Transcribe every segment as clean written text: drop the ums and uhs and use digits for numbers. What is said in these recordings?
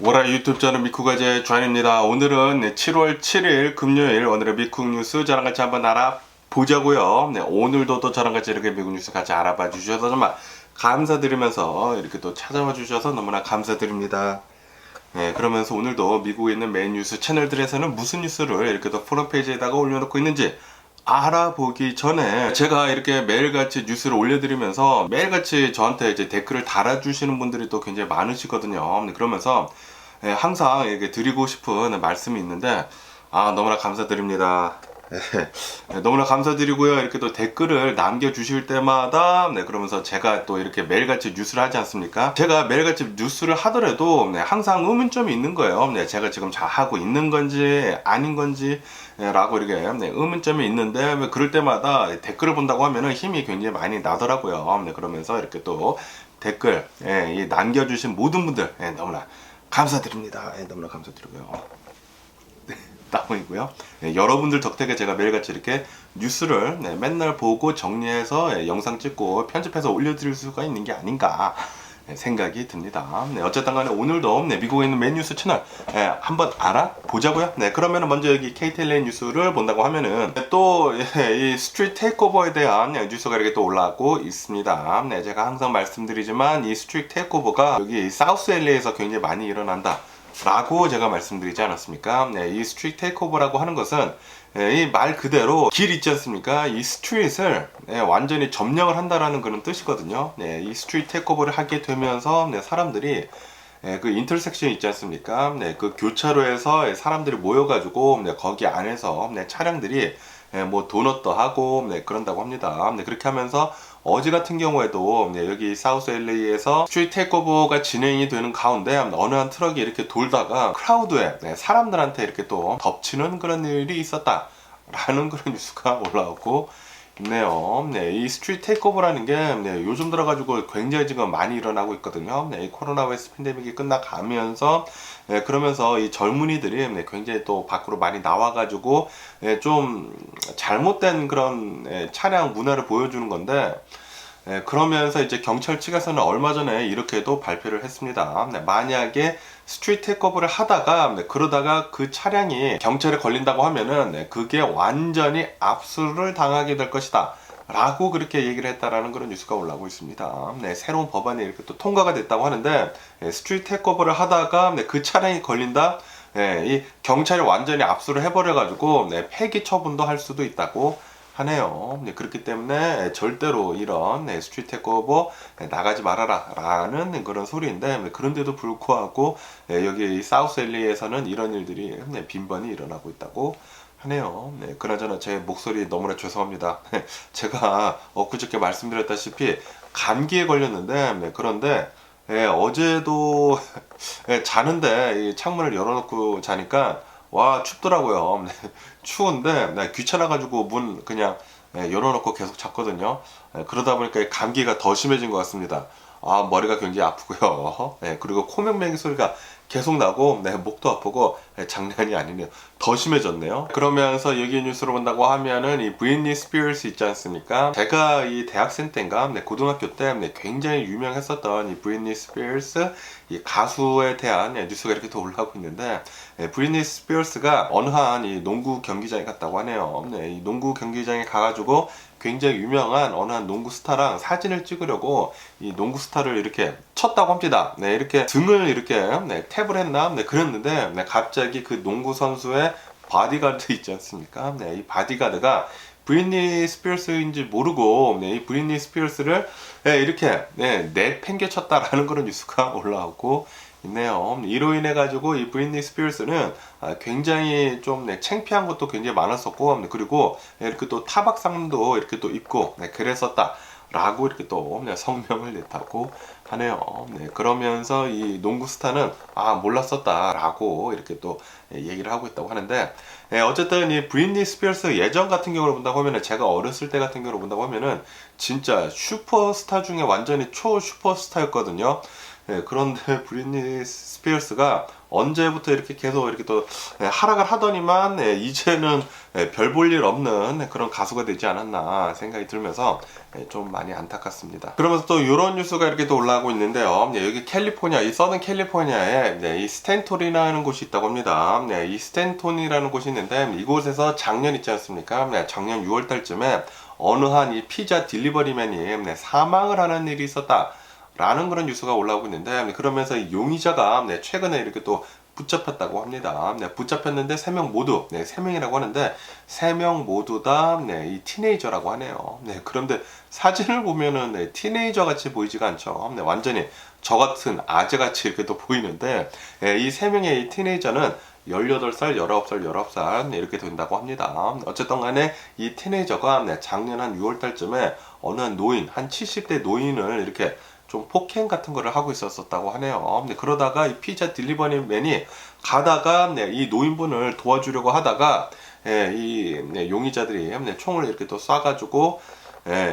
오라 유튜브 저는 미쿠가제 주한입니다. 오늘은 7월 7일 금요일 오늘의 미국 뉴스 저랑 같이 한번 알아보자고요. 네, 오늘도 또 저랑 같이 이렇게 미국 뉴스 같이 알아봐 주셔서 정말 감사드리면서 이렇게 또 찾아와 주셔서 너무나 감사드립니다. 네, 그러면서 오늘도 미국에 있는 메인 뉴스 채널들에서는 무슨 뉴스를 이렇게 또 프로페이지에다가 올려놓고 있는지 알아보기 전에 제가 이렇게 매일같이 뉴스를 올려드리면서 매일같이 저한테 이제 댓글을 달아주시는 분들이 또 굉장히 많으시거든요. 그러면서 항상 이렇게 드리고 싶은 말씀이 있는데 너무나 감사드립니다. 너무나 감사드리고요. 이렇게 또 댓글을 남겨주실 때마다 그러면서 제가 또 이렇게 매일같이 뉴스를 하지 않습니까? 제가 매일같이 뉴스를 하더라도 항상 의문점이 있는 거예요. 제가 지금 잘 하고 있는 건지 아닌 건지 라고 이렇게 의문점이 있는데 그럴 때마다 댓글을 본다고 하면은 힘이 굉장히 많이 나더라고요. 그러면서 이렇게 또 댓글 남겨주신 모든 분들 너무나 감사드립니다. 너무나 감사드리고요. 다운이고요. 여러분들 덕택에 제가 매일같이 이렇게 뉴스를 맨날 보고 정리해서 영상 찍고 편집해서 올려드릴 수가 있는 게 아닌가 생각이 듭니다. 어쨌든 간에 오늘도 미국에 있는 메인 뉴스 채널 한번 알아보자고요. 그러면 먼저 여기 KTLA 뉴스를 본다고 하면은 또 이 스트리트 테이크오버에 대한 뉴스가 이렇게 또 올라오고 있습니다. 제가 항상 말씀드리지만 이 스트리트 테이크오버가 여기 사우스 LA에서 굉장히 많이 일어난다 라고 제가 말씀드리지 않았습니까? 이 스트리트 테이크오버라고 하는 것은 이 말 그대로 길 있지 않습니까? 이 스트릿을 완전히 점령을 한다라는 그런 뜻이거든요. 이 스트리트 테이크오버를 하게 되면서 사람들이 그 인터섹션 있지 않습니까? 그 교차로에서 사람들이 모여가지고 거기 안에서 차량들이 뭐 도넛도 하고 그런다고 합니다. 그렇게 하면서 어제 같은 경우에도 여기 사우스 LA에서 스트리트 테이크오버가 진행이 되는 가운데 어느 한 트럭이 이렇게 돌다가 크라우드에 사람들한테 이렇게 또 덮치는 그런 일이 있었다 라는 그런 뉴스가 올라오고 있네요. 이 스트리트 테이크오버라는 게 요즘 들어가지고 굉장히 지금 많이 일어나고 있거든요. 이 코로나 바이러스 팬데믹이 끝나가면서 그러면서 이 젊은이들이 굉장히 또 밖으로 많이 나와가지고 좀 잘못된 그런 차량 문화를 보여주는 건데 그러면서 이제 경찰 측에서는 얼마 전에 이렇게도 발표를 했습니다. 만약에 스트리트 테이크오버를 하다가 그러다가 그 차량이 경찰에 걸린다고 하면은 그게 완전히 압수를 당하게 될 것이다 라고 그렇게 얘기를 했다라는 그런 뉴스가 올라오고 있습니다. 새로운 법안이 이렇게 또 통과가 됐다고 하는데 스트리트 테이크오버를 하다가 그 차량이 걸린다 이 경찰이 완전히 압수를 해버려 가지고 폐기 처분도 할 수도 있다고 하네요. 그렇기 때문에 절대로 이런 스트리트 테이크오버 나가지 말아라 라는 그런 소리인데 그런데도 불구하고 여기 사우스 LA에서는 이런 일들이 빈번히 일어나고 있다고 하네요. 그나저나 제 목소리 너무나 죄송합니다. 제가 엊그저께 말씀드렸다시피 감기에 걸렸는데 그런데 어제도 자는데 이 창문을 열어놓고 자니까 와 춥더라고요. 추운데 귀찮아가지고 문 그냥 열어놓고 계속 잤거든요. 그러다 보니까 감기가 더 심해진 것 같습니다. 머리가 굉장히 아프고요. 그리고 코맹맹이 소리가 계속 나고 목도 아프고 장난이 아니네요. 더 심해졌네요. 그러면서 여기 뉴스를 본다고 하면은 이 브리트니 스피어스 있지 않습니까? 제가 이 대학생 때인가 고등학교 때 굉장히 유명했었던 이 브리트니 스피어스 이 가수에 대한 뉴스가 이렇게 또 올라오고 있는데 브리트니 스피어스가 어느 한 이 농구 경기장에 갔다고 하네요. 이 농구 경기장에 가가지고 굉장히 유명한 어느 한 농구 스타랑 사진을 찍으려고 이 농구 스타를 이렇게 쳤다고 합니다. 이렇게 등을 이렇게 탭을 했나? 그랬는데 갑자기 그 농구 선수의 바디가드 있지 않습니까? 이 바디가드가 브리트니 스피어스인지 모르고 이 브리트니 스피어스를 이렇게 내팽개쳤다라는 그런 뉴스가 올라오고 있네요. 이로 인해 가지고 이 브리트니 스피어스는 굉장히 좀 창피한 것도 굉장히 많았었고 그리고 이렇게 또 타박상도 이렇게 또 입고 그랬었다 라고 이렇게 또 성명을 냈다고 하네요. 그러면서 이 농구 스타는 몰랐었다 라고 이렇게 또 얘기를 하고 있다고 하는데 어쨌든 이 브리트니 스피어스 예전 같은 경우를 본다고 하면 제가 어렸을 때 같은 경우를 본다고 하면은 진짜 슈퍼스타 중에 완전히 초 슈퍼스타였거든요. 그런데 브리트니 스피어스가 언제부터 이렇게 계속 이렇게 또 하락을 하더니만 이제는 별 볼 일 없는 그런 가수가 되지 않았나 생각이 들면서 좀 많이 안타깝습니다. 그러면서 또 이런 뉴스가 이렇게 또 올라오고 있는데요. 여기 캘리포니아, 이 서든 캘리포니아에 이 스탠톤이라는 곳이 있다고 합니다. 이 스탠톤이라는 곳이 있는데 이곳에서 작년 있지 않습니까? 작년 6월 달쯤에 어느 한 이 피자 딜리버리맨이 사망을 하는 일이 있었다 라는 그런 뉴스가 올라오고 있는데, 그러면서 이 용의자가 최근에 이렇게 또 붙잡혔다고 합니다. 붙잡혔는데 3명 모두, 3명이라고 하는데 3명 모두 다 이 티네이저라고 하네요. 그런데 사진을 보면은 티네이저 같이 보이지가 않죠. 완전히 저 같은 아재 같이 이렇게 또 보이는데, 이 3명의 이 티네이저는 18살, 19살, 19살 이렇게 된다고 합니다. 어쨌든 간에 이 티네이저가 작년 한 6월 달쯤에 어느 한 노인, 한 70대 노인을 이렇게 좀 폭행 같은 거를 하고 있었다고 하네요. 그러다가 이 피자 딜리버리맨이 가다가 이 노인분을 도와주려고 하다가 이 용의자들이 총을 이렇게 또 쏴가지고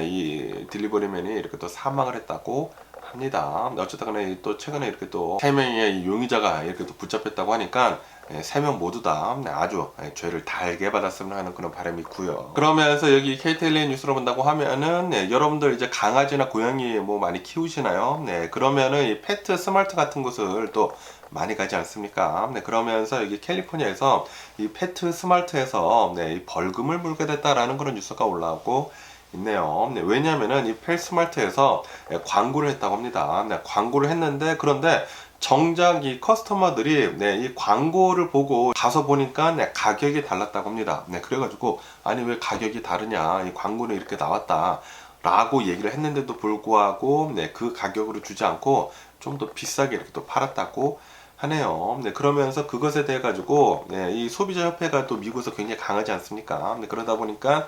이 딜리버리맨이 이렇게 또 사망을 했다고 합니다. 어쨌든 간에 또 최근에 이렇게 또 3명의 용의자가 이렇게 또 붙잡혔다고 하니까 3명 모두 다 아주 죄를 달게 받았으면 하는 그런 바람이 있고요. 그러면서 여기 KTLA 뉴스로 본다고 하면은 여러분들 이제 강아지나 고양이 뭐 많이 키우시나요? 그러면은 이 페트 스마트 같은 곳을 또 많이 가지 않습니까? 그러면서 여기 캘리포니아에서 이 페트 스마트에서 이 벌금을 물게 됐다라는 그런 뉴스가 올라오고 있네요. 왜냐하면은 이 펫스마트에서 광고를 했다고 합니다. 광고를 했는데, 그런데 정작 이 커스터머들이 이 광고를 보고 가서 보니까 가격이 달랐다고 합니다. 그래가지고 아니 왜 가격이 다르냐, 이 광고는 이렇게 나왔다 라고 얘기를 했는데도 불구하고 그 가격으로 주지 않고 좀 더 비싸게 이렇게 또 팔았다고 하네요. 그러면서 그것에 대해 가지고 이 소비자 협회가 또 미국에서 굉장히 강하지 않습니까? 그러다 보니까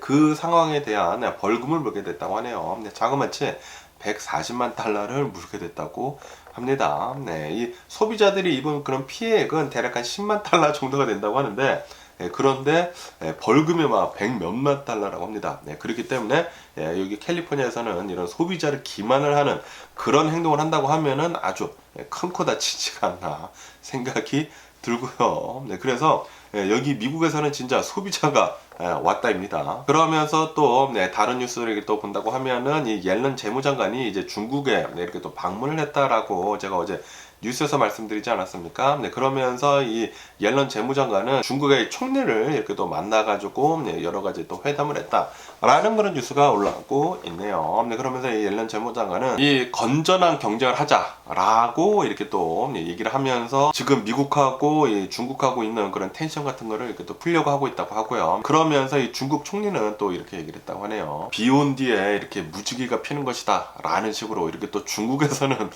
그 상황에 대한 벌금을 물게 됐다고 하네요. 자그마치 140만 달러를 물게 됐다고 합니다. 이 소비자들이 입은 그런 피해액은 대략 한 10만 달러 정도가 된다고 하는데, 그런데 벌금이 막 100 몇만 달러라고 합니다. 그렇기 때문에 여기 캘리포니아에서는 이런 소비자를 기만을 하는 그런 행동을 한다고 하면은 아주 큰 코 다치지가 않나 생각이 들고요. 그래서 여기 미국에서는 진짜 소비자가 왔다입니다. 그러면서 또 다른 뉴스를 또 본다고 하면은 이 옐런 재무장관이 이제 중국에 이렇게 또 방문을 했다라고 제가 어제 뉴스에서 말씀드리지 않았습니까? 그러면서 이 옐런 재무장관은 중국의 총리를 이렇게 또 만나가지고 여러 가지 또 회담을 했다라는 그런 뉴스가 올라오고 있네요. 그러면서 이 옐런 재무장관은 이 건전한 경쟁을 하자라고 이렇게 또 얘기를 하면서 지금 미국하고 이 중국하고 있는 그런 텐션 같은 거를 이렇게 또 풀려고 하고 있다고 하고요. 그러면서 이 중국 총리는 또 이렇게 얘기를 했다고 하네요. 비 온 뒤에 이렇게 무지개가 피는 것이다 라는 식으로 이렇게 또 중국에서는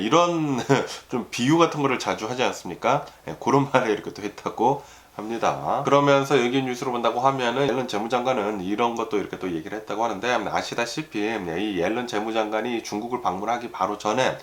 이런 좀 비유 같은 거를 자주 하지 않습니까? 그런 말을 이렇게 또 했다고 합니다. 그러면서 여기 뉴스로 본다고 하면은 옐런 재무장관은 이런 것도 이렇게 또 얘기를 했다고 하는데, 아시다시피 이 옐런 재무장관이 중국을 방문하기 바로 전에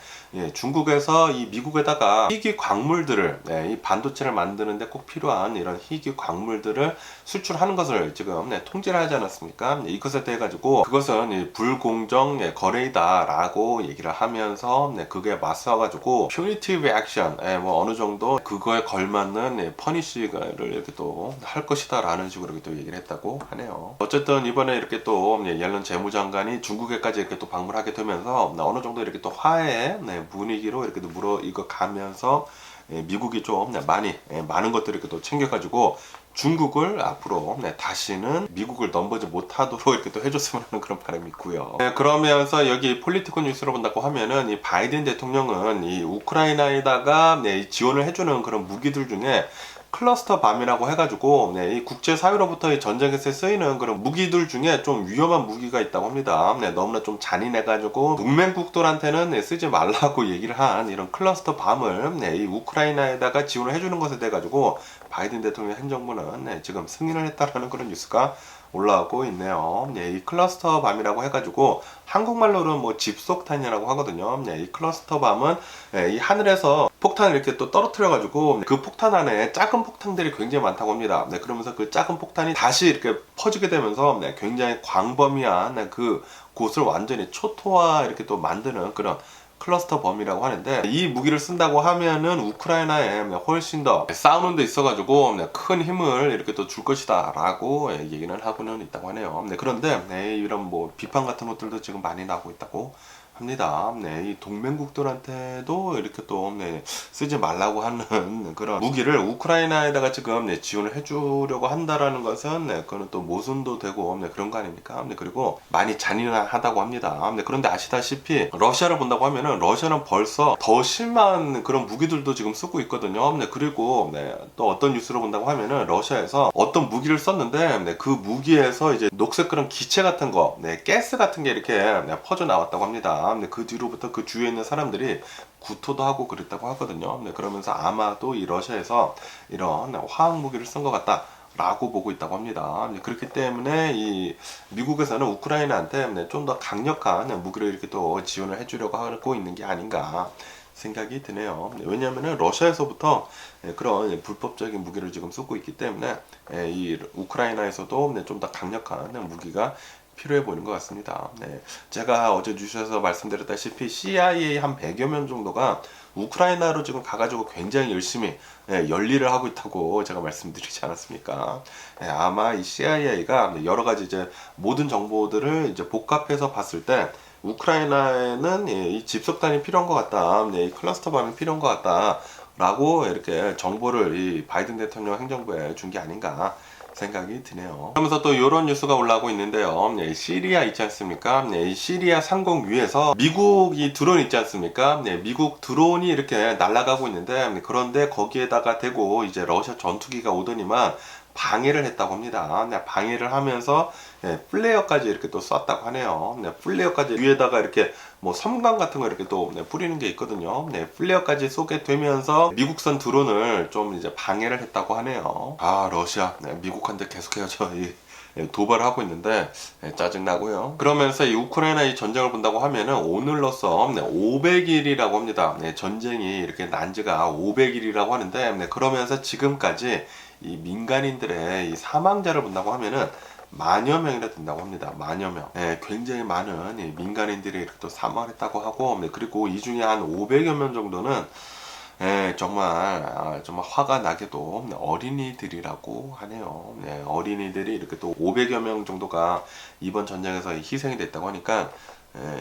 중국에서 이 미국에다가 희귀 광물들을 이 반도체를 만드는데 꼭 필요한 이런 희귀 광물들을 수출하는 것을 지금 통제를 하지 않았습니까? 이것에 대해 가지고 그것은 불공정 거래이다라고 얘기를 하면서 그게 맞서 가지고 punitive action, 뭐 어느 정도 그거에 걸맞는 퍼니시를 이렇게 또 할 것이다 라는 식으로 이렇게 또 얘기를 했다고 하네요. 어쨌든 이번에 이렇게 또 옐런 재무장관이 중국에까지 이렇게 또 방문하게 되면서 어느 정도 이렇게 또 화해 분위기로 이렇게 또 이거 가면서 미국이 좀 많은 것들을 이렇게 또 챙겨가지고 중국을 앞으로 다시는 미국을 넘보지 못하도록 이렇게 또 해줬으면 하는 그런 바람이 있고요. 그러면서 여기 폴리티코 뉴스로 본다고 하면은 이 바이든 대통령은 이 우크라이나에다가 지원을 해주는 그런 무기들 중에 클러스터 밤이라고 해가지고 이 국제사회로부터 이 전쟁에서 쓰이는 그런 무기들 중에 좀 위험한 무기가 있다고 합니다. 너무나 좀 잔인해가지고 동맹국들한테는 쓰지 말라고 얘기를 한 이런 클러스터 밤을 이 우크라이나에다가 지원을 해주는 것에 대해 가지고 바이든 대통령 행정부는 지금 승인을 했다라는 그런 뉴스가 올라오고 있네요. 이 클러스터 밤이라고 해가지고 한국말로는 뭐 집속탄이라고 하거든요. 이 클러스터 밤은 이 하늘에서 폭탄을 이렇게 또 떨어뜨려가지고 그 폭탄 안에 작은 폭탄들이 굉장히 많다고 합니다. 그러면서 그 작은 폭탄이 다시 이렇게 퍼지게 되면서 굉장히 광범위한 그 곳을 완전히 초토화 이렇게 또 만드는 그런 클러스터 범이라고 하는데, 이 무기를 쓴다고 하면은 우크라이나에 훨씬 더 싸우는 데 있어가지고 큰 힘을 이렇게 또 줄 것이다 라고 얘기는 하고는 있다고 하네요. 그런데 이런 뭐 비판 같은 것들도 지금 많이 나오고 있다고 합니다. 이 동맹국들한테도 이렇게 또 쓰지 말라고 하는 그런 무기를 우크라이나에다가 지금 지원을 해주려고 한다라는 것은 그거는 또 모순도 되고 그런 거 아닙니까? 그리고 많이 잔인하다고 합니다. 그런데 아시다시피 러시아를 본다고 하면은 러시아는 벌써 더 심한 그런 무기들도 지금 쓰고 있거든요. 그리고 또 어떤 뉴스를 본다고 하면은 러시아에서 어떤 무기를 썼는데 그 무기에서 이제 녹색 그런 기체 같은 거, 가스 같은 게 이렇게 퍼져 나왔다고 합니다. 그 뒤로부터 그 주위에 있는 사람들이 구토도 하고 그랬다고 하거든요. 그러면서 아마도 이 러시아에서 이런 화학 무기를 쓴 것 같다 라고 보고 있다고 합니다. 그렇기 때문에 이 미국에서는 우크라이나한테 좀 더 강력한 무기를 이렇게 또 지원을 해주려고 하고 있는 게 아닌가 생각이 드네요. 왜냐하면 러시아에서부터 그런 불법적인 무기를 지금 쓰고 있기 때문에 이 우크라이나에서도 좀 더 강력한 무기가 필요해 보이는 것 같습니다. 제가 어제 뉴스에서 말씀드렸다시피 CIA 한 100여 명 정도가 우크라이나로 지금 가가지고 굉장히 열심히 열일을 하고 있다고 제가 말씀드리지 않았습니까? 아마 이 CIA가 여러 가지 이제 모든 정보들을 이제 복합해서 봤을 때 우크라이나에는 이 집석단이 필요한 것 같다, 이 클러스터 밤이 필요한 것 같다 라고 이렇게 정보를 이 바이든 대통령 행정부에 준 게 아닌가 생각이 드네요. 그러면서 또 이런 뉴스가 올라오고 있는데요. 시리아 있지 않습니까? 시리아 상공 위에서 미국이 드론 있지 않습니까? 미국 드론이 이렇게 날아가고 있는데, 그런데 거기에다가 대고 이제 러시아 전투기가 오더니만 방해를 했다고 합니다. 방해를 하면서 플레어까지 이렇게 또 쐈다고 하네요. 플레어까지 위에다가 이렇게 뭐 섬광 같은 거 이렇게 또 뿌리는 게 있거든요. 플레어까지 쏘게 되면서 미국산 드론을 좀 이제 방해를 했다고 하네요. 아, 러시아 미국한테 계속해서 도발을 하고 있는데 짜증나고요. 그러면서 이 우크라이나 이 전쟁을 본다고 하면은 오늘로써 500일이라고 합니다. 전쟁이 이렇게 난 지가 500일이라고 하는데, 그러면서 지금까지 이 민간인들의 이 사망자를 본다고 하면은 만여 명이나 된다고 합니다. 만여 명. 굉장히 많은 이 민간인들이 이렇게 또 사망을 했다고 하고, 그리고 이 중에 한 500여 명 정도는 정말 화가 나게도 어린이들이라고 하네요. 어린이들이 이렇게 또 500여 명 정도가 이번 전쟁에서 희생이 됐다고 하니까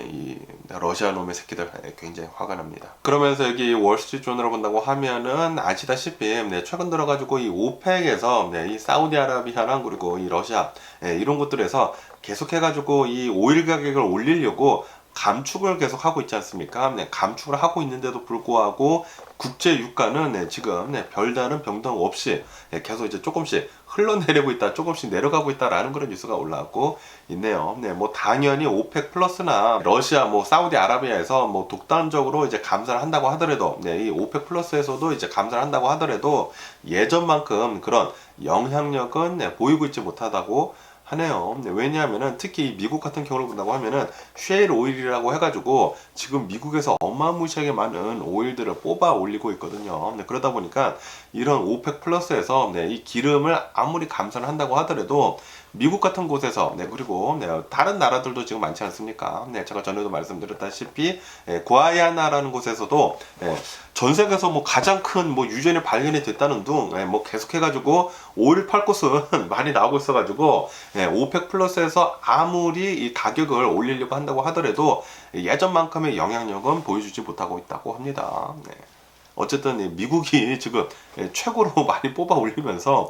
이 러시아 놈의 새끼들 굉장히 화가 납니다. 그러면서 여기 월스트리트존으로 본다고 하면은 아시다시피 최근 들어가지고 이 오펙에서 이 사우디아라비아랑 그리고 이 러시아 이런 곳들에서 계속해가지고 이 오일 가격을 올리려고 감축을 계속 하고 있지 않습니까? 감축을 하고 있는데도 불구하고 국제 유가는 지금 별다른 변동 없이 계속 이제 조금씩 흘러내리고 있다, 조금씩 내려가고 있다라는 그런 뉴스가 올라왔고 있네요. 뭐 당연히 오펙 플러스나 러시아, 뭐 사우디아라비아에서 뭐 독단적으로 이제 감산을 한다고 하더라도, 이 오펙 플러스에서도 이제 감산을 한다고 하더라도 예전만큼 그런 영향력은 보이고 있지 못하다고 하네요. 왜냐하면은 특히 미국 같은 경우를 본다고 하면은 쉐일 오일이라고 해가지고 지금 미국에서 어마무시하게 많은 오일들을 뽑아 올리고 있거든요. 그러다 보니까 이런 오펙 플러스에서 이 기름을 아무리 감산을 한다고 하더라도 미국 같은 곳에서 그리고 다른 나라들도 지금 많지 않습니까? 제가 전에도 말씀드렸다시피 구아야나라는 곳에서도 전 세계에서 뭐 가장 큰 뭐 유전이 발견이 됐다는 둥 뭐 계속해가지고 오일 팔 곳은 많이 나오고 있어가지고 오펙 플러스에서 아무리 이 가격을 올리려고 한다고 하더라도 예전만큼의 영향력은 보여주지 못하고 있다고 합니다. 어쨌든 미국이 지금 최고로 많이 뽑아 올리면서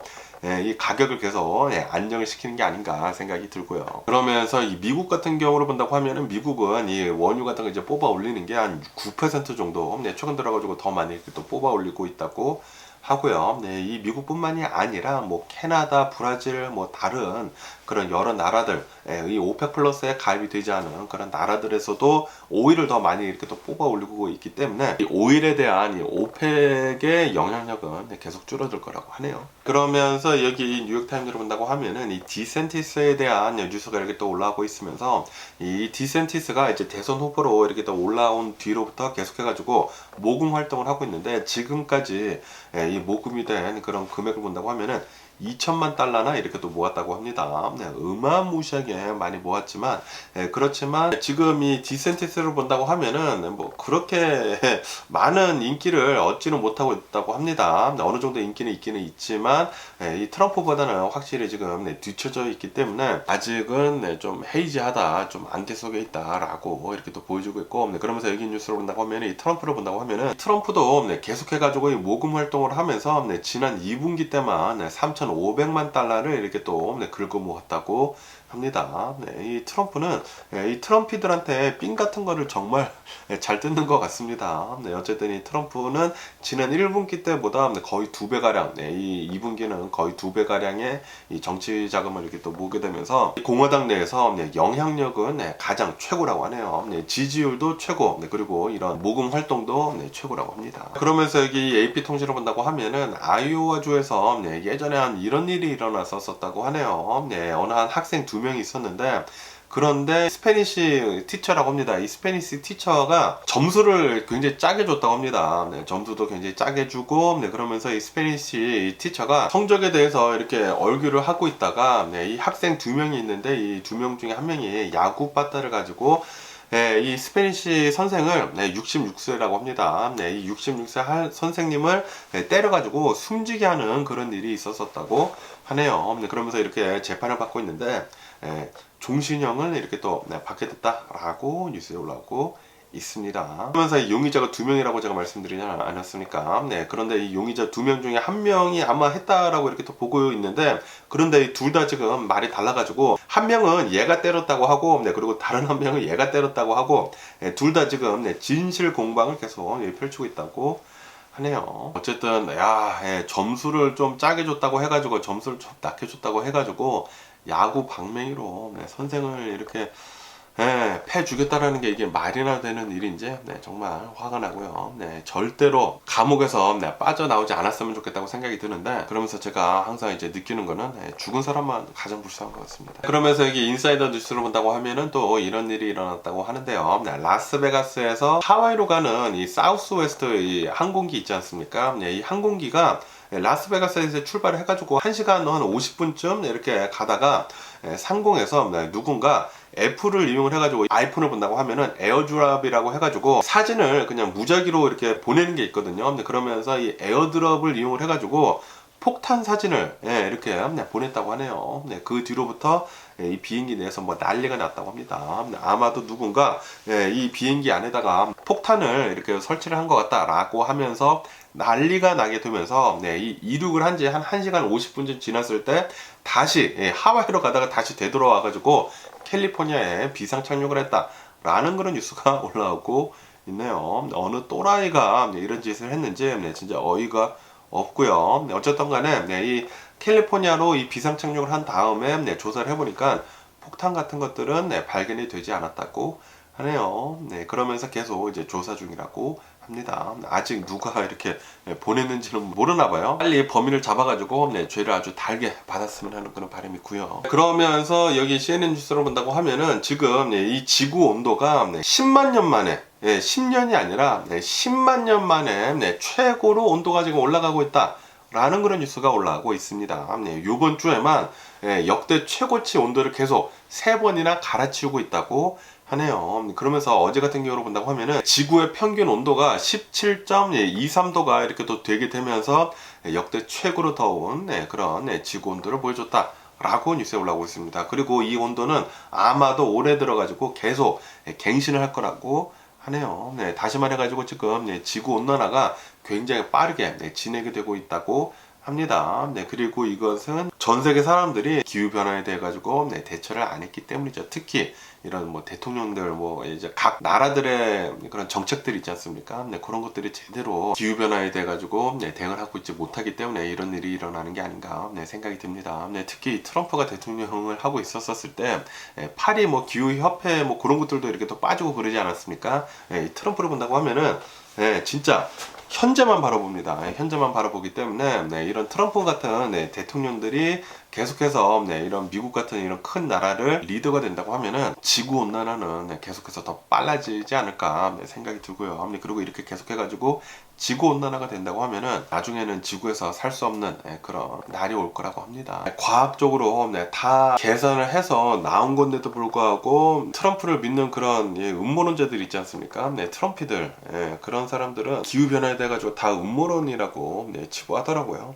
이 가격을 계속 안정을 시키는 게 아닌가 생각이 들고요. 그러면서 이 미국 같은 경우를 본다고 하면은 미국은 이 원유 같은 거 이제 뽑아 올리는 게 한 9% 정도 최근 들어가지고 더 많이 이렇게 또 뽑아 올리고 있다고 하고요. 이 미국뿐만이 아니라 뭐 캐나다, 브라질, 뭐 다른 그런 여러 나라들, 이 오펙 플러스에 가입이 되지 않은 그런 나라들에서도 오일을 더 많이 이렇게 또 뽑아 올리고 있기 때문에 이 오일에 대한 이 오펙의 영향력은 계속 줄어들 거라고 하네요. 그러면서 여기 뉴욕타임즈를 본다고 하면은 이 디센티스에 대한 뉴스가 이렇게 또 올라오고 있으면서 이 디센티스가 이제 대선 후보로 이렇게 또 올라온 뒤로부터 계속해가지고 모금 활동을 하고 있는데 지금까지 이 모금이 된 그런 금액을 본다고 하면은 2천만 달러나 이렇게 또 모았다고 합니다. 네, 어마무시하게 많이 모았지만, 그렇지만 지금 이 디센티스를 본다고 하면은 뭐 그렇게 많은 인기를 얻지는 못하고 있다고 합니다. 어느 정도 인기는 있기는 있지만 이 트럼프보다는 확실히 지금 뒤쳐져 있기 때문에 아직은 좀 헤이지하다, 좀 안개 속에 있다라고 이렇게 또 보여주고 있고, 그러면서 여기 뉴스를 본다고 하면 이 트럼프를 본다고 하면은 트럼프도 계속해가지고 이 모금 활동을 하면서 지난 2분기 때만 3,500만 달러를 이렇게 또 긁어 모았다고 합니다. 이 트럼프는 이 트럼피들한테 삥 같은 거를 정말 잘 뜯는 것 같습니다. 어쨌든 이 트럼프는 지난 1분기 때보다 거의 2배 가량, 이 2분기는 거의 2배 가량의 이 정치 자금을 이렇게 또 모게 되면서 공화당 내에서 영향력은 가장 최고라고 하네요. 지지율도 최고, 그리고 이런 모금 활동도 최고라고 합니다. 그러면서 여기 AP 통신을 본다고 하면은 아이오와 주에서 예전에 한 이런 일이 일어났었다고 하네요. 어느 한 학생 2명이 있었는데, 그런데 스페니시 티처라고 합니다. 이 스페니시 티처가 점수를 굉장히 짜게 줬다고 합니다. 점수도 굉장히 짜게 주고, 그러면서 이 스페니시 티처가 성적에 대해서 이렇게 얼귀를 하고 있다가, 이 학생 2명이 있는데 이 2명 중에 한 명이 야구 빠따를 가지고 이 스페니시 선생을 66세라고 합니다. 이 66세 선생님을 때려가지고 숨지게 하는 그런 일이 있었다고 하네요. 그러면서 이렇게 재판을 받고 있는데 종신형을 이렇게 또 받게 됐다라고 뉴스에 올라오고 있습니다. 그러면서 이 용의자가 2명이라고 제가 말씀드리지 않았습니까? 그런데 이 용의자 2명 중에 한 명이 아마 했다라고 이렇게 또 보고 있는데, 그런데 둘 다 지금 말이 달라가지고 한 명은 얘가 때렸다고 하고, 그리고 다른 한 명은 얘가 때렸다고 하고, 둘 다 지금 진실 공방을 계속 펼치고 있다고 하네요. 어쨌든 점수를 좀 짜게 줬다고 해가지고, 점수를 좀 낮게 줬다고 해가지고 야구 방맹이로 선생을 이렇게 패주겠다라는 게 이게 말이나 되는 일인지 정말 화가 나고요. 절대로 감옥에서 빠져나오지 않았으면 좋겠다고 생각이 드는데, 그러면서 제가 항상 이제 느끼는 거는 죽은 사람만 가장 불쌍한 것 같습니다. 그러면서 여기 인사이더 뉴스를 본다고 하면은 또 이런 일이 일어났다고 하는데요. 라스베가스에서 하와이로 가는 이 사우스웨스트 이 항공기 있지 않습니까? 이 항공기가 라스베가스에서 출발을 해가지고 1시간 한 50분쯤 이렇게 가다가 상공에서 누군가 애플을 이용을 해가지고 아이폰을 본다고 하면은 에어드랍이라고 해가지고 사진을 그냥 무작위로 이렇게 보내는 게 있거든요. 그러면서 이 에어드랍을 이용을 해가지고 폭탄 사진을 이렇게 보냈다고 하네요. 그 뒤로부터 이 비행기 내에서 뭐 난리가 났다고 합니다. 아마도 누군가 이 비행기 안에다가 폭탄을 이렇게 설치를 한 것 같다라고 하면서 난리가 나게 되면서 이 이륙을 한 지 한 1시간 50분쯤 지났을 때 다시 하와이로 가다가 다시 되돌아와가지고 캘리포니아에 비상 착륙을 했다라는 그런 뉴스가 올라오고 있네요. 어느 또라이가 이런 짓을 했는지 진짜 어이가 없고요. 어쨌든 간에 이 캘리포니아로 이 비상 착륙을 한 다음에 조사를 해보니까 폭탄 같은 것들은 발견이 되지 않았다고 하네요. 그러면서 계속 이제 조사 중이라고 합니다. 아직 누가 이렇게 보냈는지는 모르나 봐요. 빨리 범인을 잡아가지고 죄를 아주 달게 받았으면 하는 그런 바람이 있고요. 그러면서 여기 CNN 뉴스를 본다고 하면은 지금 이 지구 온도가 10만 년 만에 10년이 아니라 10만 년 만에 최고로 온도가 지금 올라가고 있다 라는 그런 뉴스가 올라오고 있습니다. 이번 주에만 역대 최고치 온도를 계속 3번이나 갈아치우고 있다고 하네요. 그러면서 어제 같은 경우로 본다고 하면은 지구의 평균 온도가 17.23도가 이렇게 또 되게 되면서 역대 최고로 더운 그런 지구 온도를 보여줬다 라고 뉴스에 올라오고 있습니다. 그리고 이 온도는 아마도 올해 들어가지고 계속 갱신을 할 거라고 하네요. 다시 말해가지고 지금 지구 온난화가 굉장히 빠르게 진행이 되고 있다고 합니다. 그리고 이것은 전 세계 사람들이 기후 변화에 대해 가지고 대처를 안 했기 때문이죠. 특히 이런 뭐 대통령들 뭐 이제 각 나라들의 그런 정책들이 있지 않습니까? 그런 것들이 제대로 기후 변화에 대해 가지고 대응을 하고 있지 못하기 때문에 이런 일이 일어나는 게 아닌가 생각이 듭니다. 특히 트럼프가 대통령을 하고 있었을 때 파리 뭐 기후 협회 뭐 그런 것들도 이렇게 또 빠지고 그러지 않았습니까? 이 트럼프를 본다고 하면은 진짜 현재만 바라봅니다. 현재만 바라보기 때문에 이런 트럼프 같은 대통령들이 계속해서 이런 미국 같은 이런 큰 나라를 리더가 된다고 하면은 지구 온난화는 계속해서 더 빨라지지 않을까 생각이 들고요. 그리고 이렇게 계속해가지고 지구 온난화가 된다고 하면은 나중에는 지구에서 살 수 없는 그런 날이 올 거라고 합니다. 과학적으로 다 계산을 해서 나온 건데도 불구하고 트럼프를 믿는 그런 음모론자들 있지 않습니까? 트럼피들 그런 사람들은 기후변화에 대해 가지고 다 음모론이라고 치부하더라고요.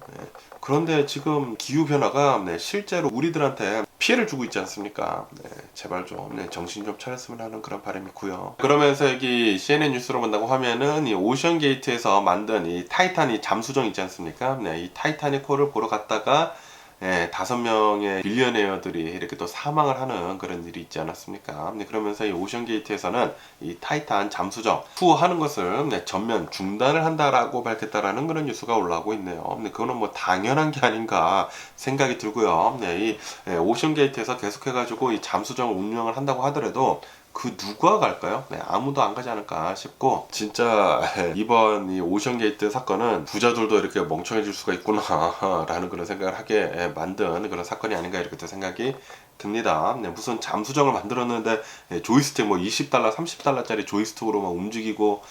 그런데 지금 기후변화가 실제로 우리들한테 피해를 주고 있지 않습니까? 제발 좀 정신 좀 차렸으면 하는 그런 바람이 있고요. 그러면서 여기 CNN 뉴스로 본다고 하면은 이 오션 게이트에서 만든 이 타이타닉 잠수정 있지 않습니까? 이 타이타닉호를 보러 갔다가 5명의 빌리어네어들이 이렇게 또 사망을 하는 그런 일이 있지 않았습니까? 그러면서 이 오션게이트에서는 이 타이탄 잠수정 투어하는 것을 전면 중단을 한다라고 밝혔다라는 그런 뉴스가 올라오고 있네요. 그거는 뭐 당연한 게 아닌가 생각이 들고요. 이 오션게이트에서 계속해가지고 이 잠수정 운영을 한다고 하더라도 그 누가 갈까요? 아무도 안 가지 않을까 싶고, 진짜 이번 이 오션게이트 사건은 부자들도 이렇게 멍청해질 수가 있구나 라는 그런 생각을 하게 만든 그런 사건이 아닌가 이렇게 또 생각이 듭니다. 무슨 잠수정을 만들었는데 조이스틱 뭐 $20, $30짜리 조이스틱으로만 움직이고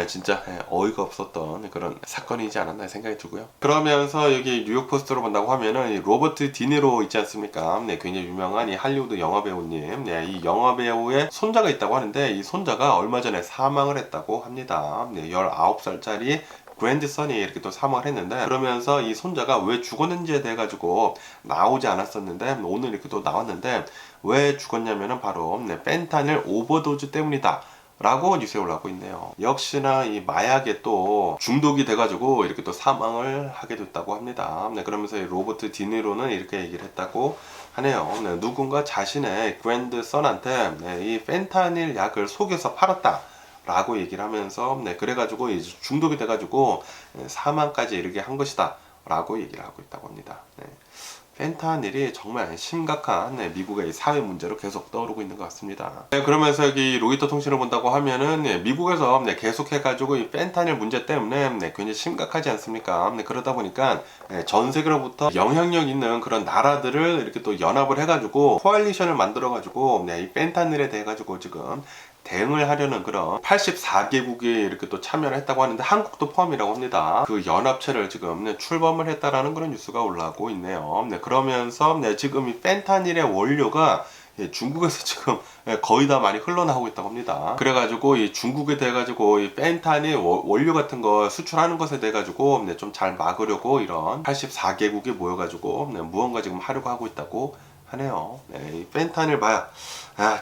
진짜 어이가 없었던 그런 사건이지 않았나 생각이 들고요. 그러면서 여기 뉴욕 포스트로 본다고 하면은 이 로버트 디니로 있지 않습니까? 굉장히 유명한 이 할리우드 영화 배우님, 이 영화 배우의 손자가 있다고 하는데 이 손자가 얼마 전에 사망을 했다고 합니다. 19살짜리 그랜드선이 이렇게 또 사망을 했는데, 그러면서 이 손자가 왜 죽었는지에 대해 가지고 나오지 않았었는데 오늘 이렇게 또 나왔는데, 왜 죽었냐면은 바로 펜타닐 오버도즈 때문이다 라고 뉴스에 올라오고 있네요. 역시나 이 마약에 또 중독이 돼가지고 이렇게 또 사망을 하게 됐다고 합니다. 그러면서 이 로버트 디니로는 이렇게 얘기를 했다고 하네요. 누군가 자신의 그랜드선한테 이 펜타닐 약을 속여서 팔았다 라고 얘기를 하면서 그래가지고 이제 중독이 돼가지고 사망까지 이르게 한 것이다 라고 얘기를 하고 있다고 합니다. 펜타닐이 정말 심각한 미국의 사회 문제로 계속 떠오르고 있는 것 같습니다. 그러면서 여기 로이터 통신을 본다고 하면은 미국에서 계속 해가지고 이 펜타닐 문제 때문에 굉장히 심각하지 않습니까? 그러다 보니까 전 세계로부터 영향력 있는 그런 나라들을 이렇게 또 연합을 해가지고 코알리션을 만들어가지고 이 펜타닐에 대해 가지고 지금 대응을 하려는 그런 84개국이 이렇게 또 참여를 했다고 하는데 한국도 포함이라고 합니다. 그 연합체를 지금 출범을 했다라는 그런 뉴스가 올라오고 있네요. 그러면서 지금 이 펜타닐의 원료가 중국에서 지금 거의 다 많이 흘러나오고 있다고 합니다. 그래가지고 이 중국에 대해 가지고 이 펜타닐 원료 같은 거 수출하는 것에 대해 가지고 좀 잘 막으려고 이런 84개국이 모여가지고 무언가 지금 하려고 하고 있다고 하네요. 이 펜타닐 봐야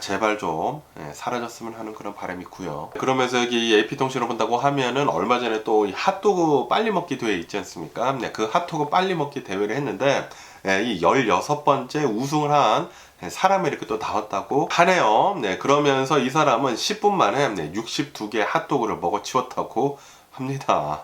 제발 좀 사라졌으면 하는 그런 바람이 있고요. 그러면서 여기 AP통신을 본다고 하면은 얼마 전에 또 이 핫도그 빨리 먹기 대회 있지 않습니까? 그 핫도그 빨리 먹기 대회를 했는데 이 16번째 우승을 한 사람이 이렇게 또 나왔다고 하네요. 그러면서 이 사람은 10분 만에 62개 핫도그를 먹어치웠다고 합니다.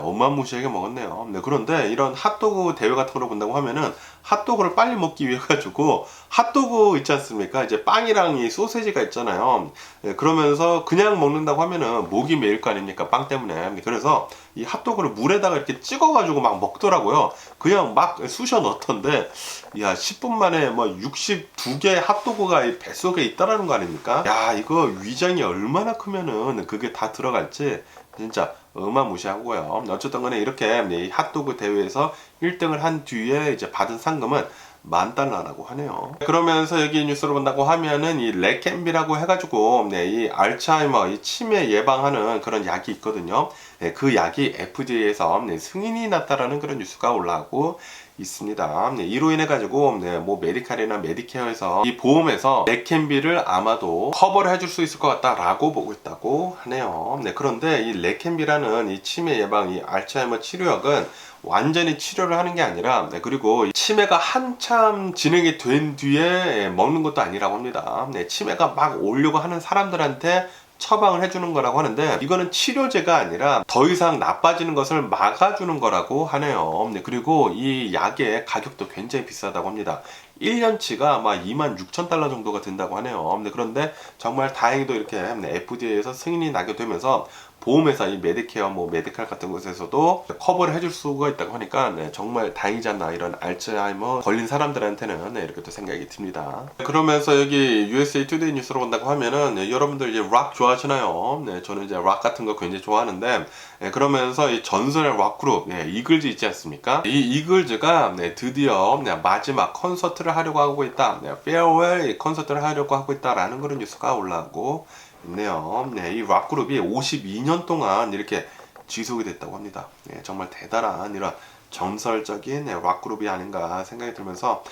어마무시하게 먹었네요. 그런데 이런 핫도그 대회 같은 걸 본다고 하면은 핫도그를 빨리 먹기 위해 가지고 핫도그 있지 않습니까? 이제 빵이랑 이 소세지가 있잖아요. 그러면서 그냥 먹는다고 하면은 목이 메일 거 아닙니까? 빵 때문에. 그래서 이 핫도그를 물에다가 이렇게 찍어가지고 막 먹더라고요. 그냥 막 쑤셔 넣던데, 10분 만에 뭐 62개 핫도그가 이 뱃속에 있다라는 거 아닙니까? 이거 위장이 얼마나 크면은 그게 다 들어갈지 진짜 어마무시하고요. 어쨌든 간에 이렇게 이 핫도그 대회에서 1등을 한 뒤에 이제 받은 상금은 $10,000라고 하네요. 그러면서 여기 뉴스를 본다고 하면은 이 레켐비라고 해가지고 이 알츠하이머, 이 치매 예방하는 그런 약이 있거든요. 그 약이 FDA에서 승인이 났다라는 그런 뉴스가 올라오고 있습니다. 이로 인해 가지고 뭐 메디칼이나 메디케어에서 이 보험에서 레켐비를 아마도 커버를 해줄 수 있을 것 같다라고 보고 있다고 하네요. 그런데 이 레켐비라는 이 치매 예방, 이 알츠하이머 치료약은 완전히 치료를 하는 게 아니라, 그리고 치매가 한참 진행이 된 뒤에 먹는 것도 아니라고 합니다. 치매가 막 오려고 하는 사람들한테 처방을 해주는 거라고 하는데, 이거는 치료제가 아니라 더 이상 나빠지는 것을 막아주는 거라고 하네요. 그리고 이 약의 가격도 굉장히 비싸다고 합니다. 1년치가 아마 26,000달러 정도가 된다고 하네요. 그런데 정말 다행히도 이렇게 FDA에서 승인이 나게 되면서 보험회사 이 메디케어 뭐 메디칼 같은 곳에서도 커버를 해줄 수가 있다고 하니까 정말 다행이지 않나, 이런 알츠하이머 걸린 사람들한테는 이렇게 또 생각이 듭니다. 그러면서 여기 USA 투데이 뉴스로 본다고 하면은 여러분들 이제 락 좋아하시나요? 저는 이제 락 같은 거 굉장히 좋아하는데, 그러면서 이 전설의 락 그룹 이글즈 있지 않습니까? 이 이글즈가 드디어 마지막 콘서트를 하려고 하고 있다, 페어웰 콘서트를 하려고 하고 있다라는 그런 뉴스가 올라오고 있네요. 이 락 그룹이 52년 동안 이렇게 지속이 됐다고 합니다. 정말 대단한 이런 전설적인 락 그룹이 아닌가 생각이 들면서,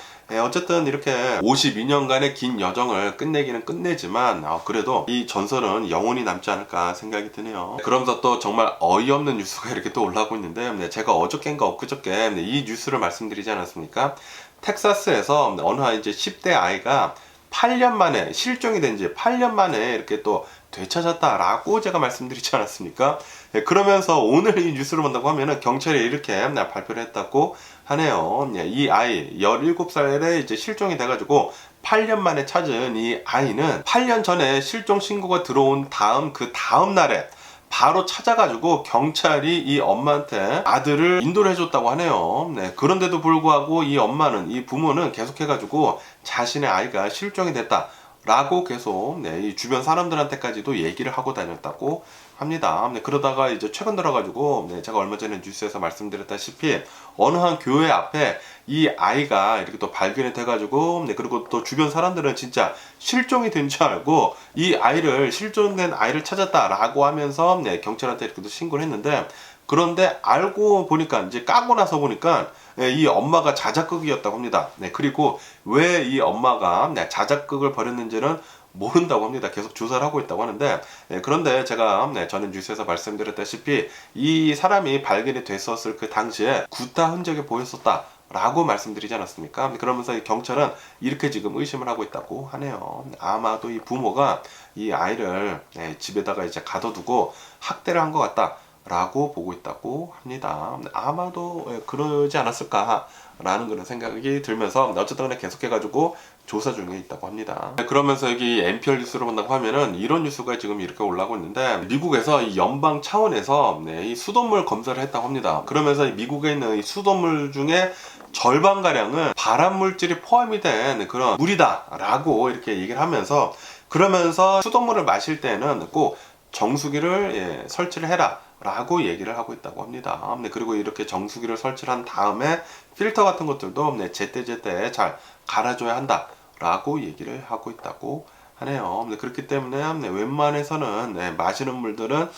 어쨌든 이렇게 52년간의 긴 여정을 끝내기는 끝내지만 그래도 이 전설은 영원히 남지 않을까 생각이 드네요. 그러면서 또 정말 어이없는 뉴스가 이렇게 또 올라오고 있는데, 제가 어저께인가 엊그저께 이 뉴스를 말씀드리지 않았습니까? 텍사스에서 어느 한 이제 10대 아이가 8년 만에 실종이 된 지 8년 만에 이렇게 또 되찾았다라고 제가 말씀드리지 않았습니까? 그러면서 오늘 이 뉴스를 본다고 하면은 경찰이 이렇게 발표를 했다고 하네요. 이 아이 17살에 이제 실종이 돼가지고 8년 만에 찾은 이 아이는 8년 전에 실종 신고가 들어온 그 다음 날에 바로 찾아가지고 경찰이 이 엄마한테 아들을 인도를 해줬다고 하네요. 그런데도 불구하고 이 엄마는, 이 부모는 계속해가지고 자신의 아이가 실종이 됐다 라고 계속 이 주변 사람들한테까지도 얘기를 하고 다녔다고 합니다. 그러다가 이제 최근 들어가지고 제가 얼마 전에 뉴스에서 말씀드렸다시피 어느 한 교회 앞에 이 아이가 이렇게 또 발견이 돼가지고, 그리고 또 주변 사람들은 진짜 실종이 된 줄 알고 이 아이를, 실종된 아이를 찾았다라고 하면서 경찰한테 이렇게 또 신고를 했는데, 그런데 알고 보니까, 이제 까고 나서 보니까 이 엄마가 자작극이었다고 합니다. 그리고 왜 이 엄마가 자작극을 벌였는지는 모른다고 합니다. 계속 조사를 하고 있다고 하는데, 그런데 제가 저는 뉴스에서 말씀드렸다시피 이 사람이 발견이 됐었을 그 당시에 구타 흔적이 보였었다 라고 말씀드리지 않았습니까? 그러면서 이 경찰은 이렇게 지금 의심을 하고 있다고 하네요. 아마도 이 부모가 이 아이를 집에다가 이제 가둬두고 학대를 한 것 같다 라고 보고 있다고 합니다. 아마도 그러지 않았을까 라는 그런 생각이 들면서, 어쨌든 간에 계속해가지고 조사 중에 있다고 합니다. 그러면서 여기 NPR 뉴스를 본다고 하면은 이런 뉴스가 지금 이렇게 올라오고 있는데, 미국에서 이 연방 차원에서 이 수돗물 검사를 했다고 합니다. 그러면서 미국에 있는 이 수돗물 중에 절반가량은 발암물질이 포함이 된 그런 물이다 라고 이렇게 얘기를 하면서, 그러면서 수돗물을 마실 때는 꼭 정수기를 설치를 해라 라고 얘기를 하고 있다고 합니다. 그리고 이렇게 정수기를 설치를 한 다음에 필터 같은 것들도 제때제때 잘 갈아줘야 한다 라고 얘기를 하고 있다고 하네요. 그렇기 때문에 웬만해서는 마시는 물들은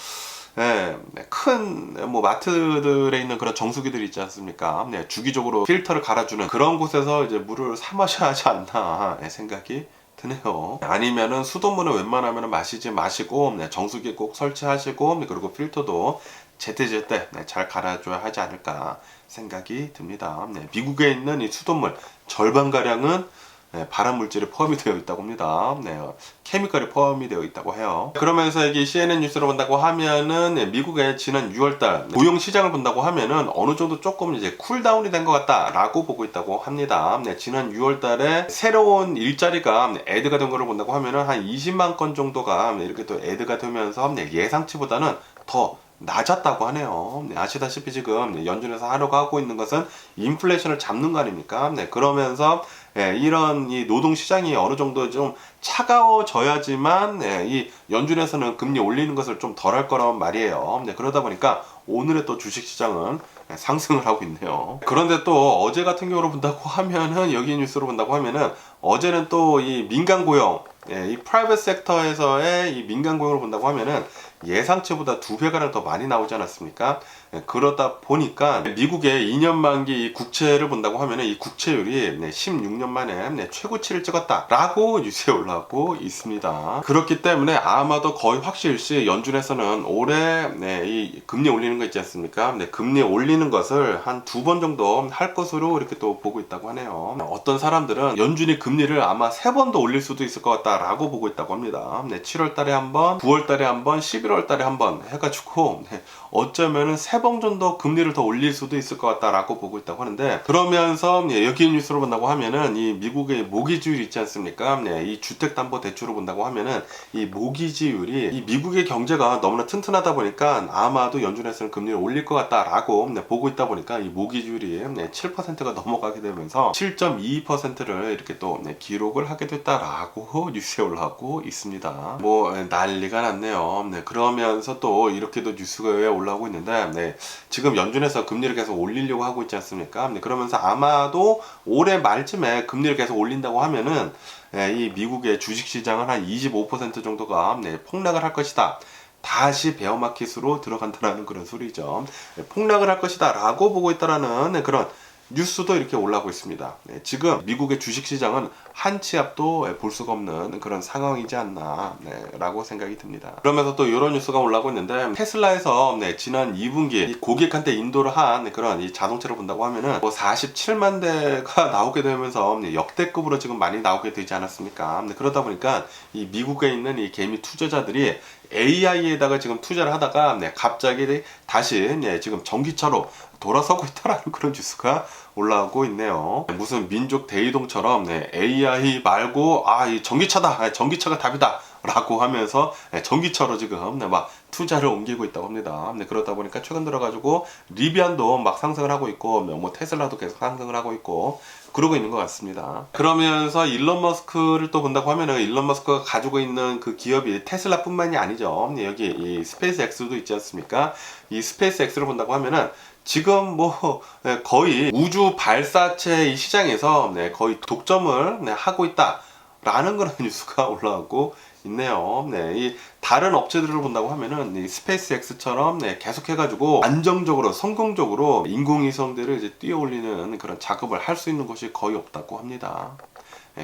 큰 마트들에 있는 그런 정수기들 있지 않습니까? 주기적으로 필터를 갈아주는 그런 곳에서 이제 물을 사 마셔야 하지 않나 생각이 드네요. 아니면은 수돗물은 웬만하면 마시지 마시고 정수기 꼭 설치하시고, 그리고 필터도 제때제때 잘 갈아줘야 하지 않을까 생각이 듭니다. 미국에 있는 이 수돗물 절반가량은 발암물질이 포함이 되어 있다고 합니다. 케미컬이 포함이 되어 있다고 해요. 그러면서 여기 CNN 뉴스를 본다고 하면은 미국의 지난 6월달 고용 시장을 본다고 하면은 어느 정도 조금 이제 쿨다운이 된 것 같다라고 보고 있다고 합니다. 지난 6월달에 새로운 일자리가 애드가 된 거를 본다고 하면은 한 20만 건 정도가 이렇게 또 애드가 되면서 예상치보다는 더 낮았다고 하네요. 아시다시피 지금 연준에서 하려고 하고 있는 것은 인플레이션을 잡는 거 아닙니까? 그러면서 이런 이 노동 시장이 어느 정도 좀 차가워져야지만 이 연준에서는 금리 올리는 것을 좀 덜 할 거란 말이에요. 그러다 보니까 오늘의 또 주식 시장은 상승을 하고 있네요. 그런데 또 어제 같은 경우로 본다고 하면은, 여기 뉴스로 본다고 하면은 어제는 또 이 민간 고용, 이 프라이빗 섹터에서의 이 민간 고용을 본다고 하면은 예상치보다 2배가량 더 많이 나오지 않았습니까? 그러다 보니까 미국의 2년 만기 국채를 본다고 하면은 이 국채율이 16년 만에 최고치를 찍었다라고 뉴스에 올라오고 있습니다. 그렇기 때문에 아마도 거의 확실시 연준에서는 올해 이 금리 올리는 거 있지 않습니까? 금리 올리는 것을 한 2번 정도 할 것으로 이렇게 또 보고 있다고 하네요. 어떤 사람들은 연준이 금리를 아마 3번 더 올릴 수도 있을 것 같다 있다라고 보고 있다고 합니다. 7월 달에 한 번, 9월 달에 한 번, 11월 달에 한 번 해가지고 어쩌면은 3번 정도 금리를 더 올릴 수도 있을 것 같다라고 보고 있다고 하는데, 그러면서 여기 뉴스로 본다고 하면은 이 미국의 모기지율이 있지 않습니까? 이 주택담보대출을 본다고 하면은 이 모기지율이 이 미국의 경제가 너무나 튼튼하다 보니까 아마도 연준에서는 금리를 올릴 것 같다라고 보고 있다 보니까 이 모기지율이 7%가 넘어가게 되면서 7.22%를 이렇게 또 기록을 하게 됐다라고 뉴스에 올라오고 있습니다. 뭐 난리가 났네요. 그러면서 또 이렇게도 뉴스가 올라오고 있는데, 지금 연준에서 금리를 계속 올리려고 하고 있지 않습니까? 그러면서 아마도 올해 말쯤에 금리를 계속 올린다고 하면은 이 미국의 주식시장은 한 25% 정도가 폭락을 할 것이다. 다시 베어마켓으로 들어간다는 그런 소리죠. 폭락을 할 것이다 라고 보고 있다라는 그런 뉴스도 이렇게 올라오고 있습니다. 지금 미국의 주식시장은 한 치 앞도 볼 수가 없는 그런 상황이지 않나 라고 생각이 듭니다. 그러면서 또 이런 뉴스가 올라오고 있는데, 테슬라에서 지난 2분기 고객한테 인도를 한 그런 이 자동차를 본다고 하면은 뭐 47만 대가 나오게 되면서 역대급으로 지금 많이 나오게 되지 않았습니까? 그러다 보니까 이 미국에 있는 이 개미 투자자들이 AI에다가 지금 투자를 하다가 갑자기 다시 지금 전기차로 돌아서고 있다라는 그런 뉴스가 올라오고 있네요. 무슨 민족 대이동처럼 AI 말고 이 전기차다, 전기차가 답이다 라고 하면서 전기차로 지금 막 투자를 옮기고 있다고 합니다. 그러다 보니까 최근 들어가지고 리비안도 막 상승을 하고 있고, 뭐 테슬라도 계속 상승을 하고 있고 그러고 있는 것 같습니다. 그러면서 일론 머스크를 또 본다고 하면은, 일론 머스크가 가지고 있는 그 기업이 테슬라뿐만이 아니죠. 여기 이 스페이스 X도 있지 않습니까? 이 스페이스 X를 본다고 하면은 지금 뭐 거의 우주 발사체 이 시장에서 거의 독점을 하고 있다라는 그런 뉴스가 올라오고 있네요. 이 다른 업체들을 본다고 하면은 이 스페이스 X처럼 계속해가지고 안정적으로 성공적으로 인공위성들을 이제 띄워올리는 그런 작업을 할 수 있는 곳이 거의 없다고 합니다.